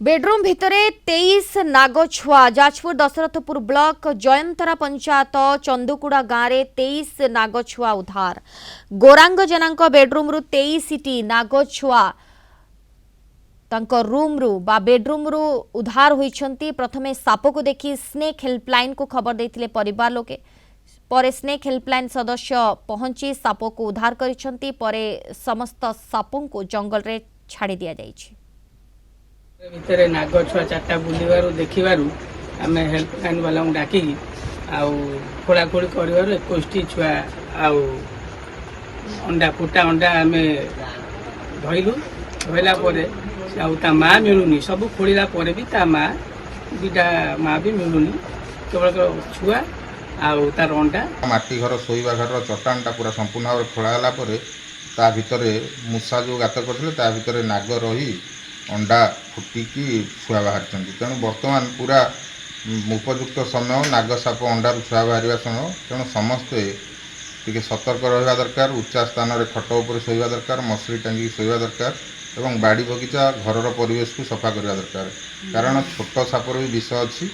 Bedroom भितर 23 नागछुआ Jajpur Dasharathpur block जयंतरा panchayat चंदुकुड़ा गाँव में 23 नागछुआ उद्धार। गोरांग जेना बेडरूम रु 23 नागछुआ रूम रु बा बेडरूम रु उद्धार होइछंती। प्रथमे साप को देखि स्नेक हेल्पलाइन को खबर देथिले परिवार लोके। परे स्नेक हेल्पलाइन सदस्य पहुंची साप को उद्धार करिछंती। परे समस्त सापों को जंगल रे छाड़ी दिया जाइछि। भितर नाग छुआ चार्टा बुलवर देखवर आम हेल्पलाइन वाला डाक खोलाखोली कर 21 छुआ अंडा फुटा अंडा आम धरलु धरला माँ मिलूनी सब खोलला भी माँ दुटा माँ भी मिलूनी केवल छुआ तार अंडा माटी घर शोवा घर चट्टानटा पूरा संपूर्ण भाव खोला ता भितर मूषा जो गात करते नाग रही अंडा फुटिकी छुआ बाहर। तेणु बर्तमान पूरा उपयुक्त समय नाग साप अंडार छुआ बाहर समय। तेणु समस्ते टिके सतर्क रहा दरकार। उच्चा स्थान में खट उपर शोवा दरकार, मसरी टांगी शोवा दरकार और बाड़ी बगीचा घर परिवेश को सफा करवा दरकार। कारण छोट सापर भी विष अच्छी।